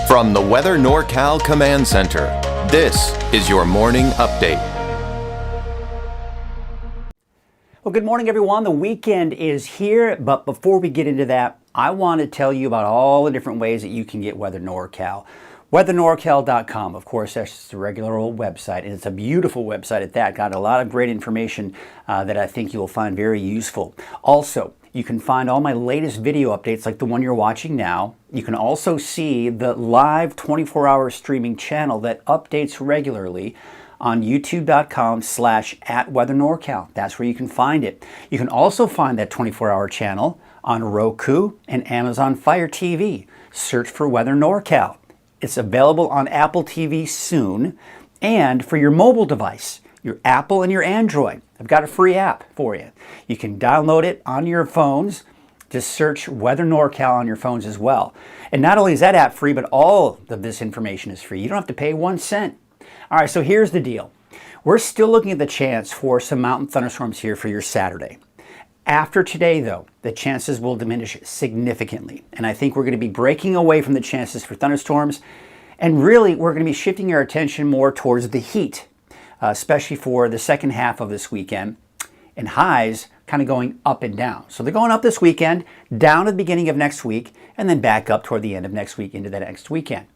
From the Weather NorCal Command Center, this is your morning update. Well, good morning, everyone. The weekend is here, but before we get into that, I want to tell you about all the different ways that you can get Weather NorCal. WeatherNorCal.com, of course, that's just a regular old website, and it's a beautiful website at that. Got a lot of great information that I think you'll find very useful. Also, you can find all my latest video updates like the one you're watching now. You can also see the live 24-hour streaming channel that updates regularly on youtube.com/@WeatherNorCal. That's where you can find it. You can also find that 24-hour channel on Roku and Amazon Fire TV. Search for Weather NorCal. It's available on Apple TV soon, and for your mobile device, your Apple and your Android, I've got a free app for you. You can download it on your phones. Just search Weather NorCal on your phones as well. And not only is that app free, but all of this information is free. You don't have to pay 1 cent. All right, so here's the deal. We're still looking at the chance for some mountain thunderstorms here for your Saturday. After today, though, the chances will diminish significantly. And I think we're going to be breaking away from the chances for thunderstorms. And really, we're going to be shifting our attention more towards the heat, especially for the second half of this weekend. And highs kind of going up and down. So they're going up this weekend, down at the beginning of next week, and then back up toward the end of next week into that next weekend.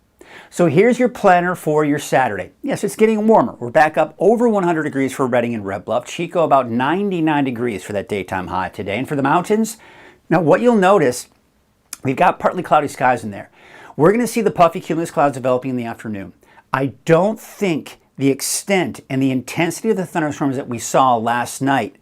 So here's your planner for your Saturday. Yes, it's getting warmer. We're back up over 100 degrees for Redding and Red Bluff. Chico about 99 degrees for that daytime high today. And for the mountains, now what you'll notice, we've got partly cloudy skies in there. We're going to see the puffy cumulus clouds developing in the afternoon. I don't think the extent and the intensity of the thunderstorms that we saw last night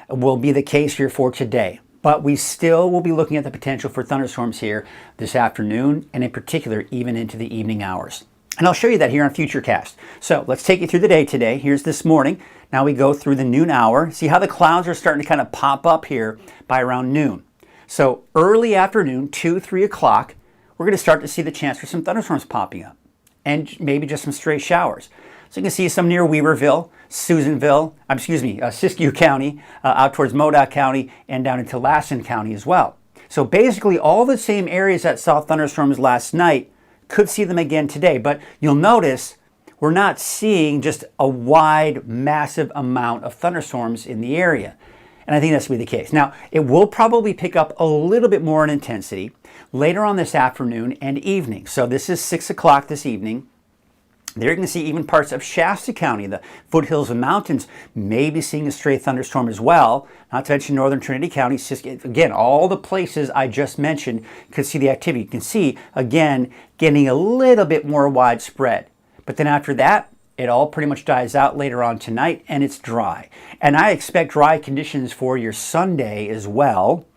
will be the case here for today. But we still will be looking at the potential for thunderstorms here this afternoon, and in particular, even into the evening hours. And I'll show you that here on Futurecast. So let's take you through the day today. Here's this morning. Now we go through the noon hour. See how the clouds are starting to kind of pop up here by around noon. So early afternoon, 2, 3 o'clock, we're going to start to see the chance for some thunderstorms popping up, and maybe just some stray showers. So you can see some near Weaverville, Siskiyou County, out towards Modoc County, and down into Lassen County as well. So basically all the same areas that saw thunderstorms last night could see them again today. But you'll notice we're not seeing just a wide, massive amount of thunderstorms in the area. And I think that's going to be the case. Now, it will probably pick up a little bit more in intensity later on this afternoon and evening. So this is 6 o'clock this evening. There you can see even parts of Shasta County, the foothills and mountains, may be seeing a stray thunderstorm as well. Not to mention northern Trinity County. Again, all the places I just mentioned could see the activity. You can see, again, getting a little bit more widespread. But then after that, it all pretty much dies out later on tonight, and it's dry. And I expect dry conditions for your Sunday as well.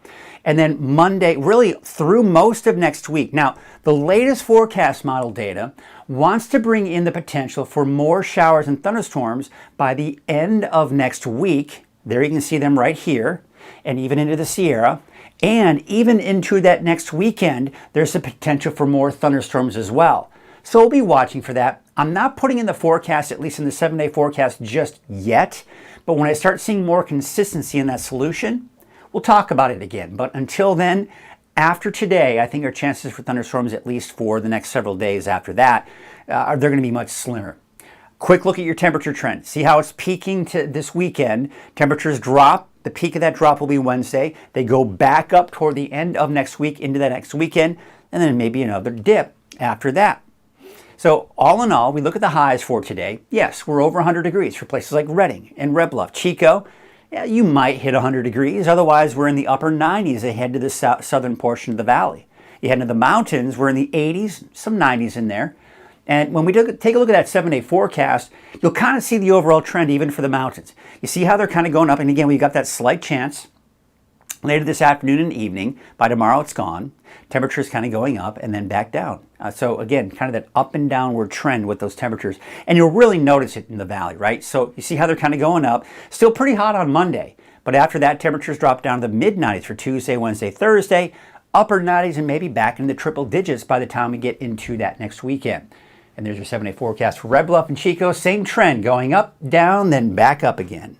And then Monday, really through most of next week. Now, the latest forecast model data wants to bring in the potential for more showers and thunderstorms by the end of next week. There you can see them right here, and even into the Sierra. And even into that next weekend, there's the potential for more thunderstorms as well. So we'll be watching for that. I'm not putting in the forecast, at least in the 7-day forecast just yet. But when I start seeing more consistency in that solution, we'll talk about it again. But until then, after today, I think our chances for thunderstorms, at least for the next several days after that, they're going to be much slimmer. Quick look at your temperature trend. See how it's peaking to this weekend. Temperatures drop. The peak of that drop will be Wednesday. They go back up toward the end of next week into that next weekend, and then maybe another dip after that. So all in all, we look at the highs for today. Yes, we're over 100 degrees for places like Redding and Red Bluff. Chico, yeah, you might hit 100 degrees. Otherwise, we're in the upper 90s ahead to the southern portion of the valley. You head into the mountains, we're in the 80s, some 90s in there. And when we take a look at that 7-day forecast, you'll kind of see the overall trend even for the mountains. You see how they're kind of going up. And again, we've got that slight chance later this afternoon and evening. By tomorrow, it's gone. Temperatures kind of going up and then back down. So again, kind of that up and downward trend with those temperatures. And you'll really notice it in the valley, right? So you see how they're kind of going up. Still pretty hot on Monday. But after that, temperatures drop down to the mid-90s for Tuesday, Wednesday, Thursday. Upper 90s and maybe back into the triple digits by the time we get into that next weekend. And there's your 7-day forecast for Red Bluff and Chico. Same trend, going up, down, then back up again.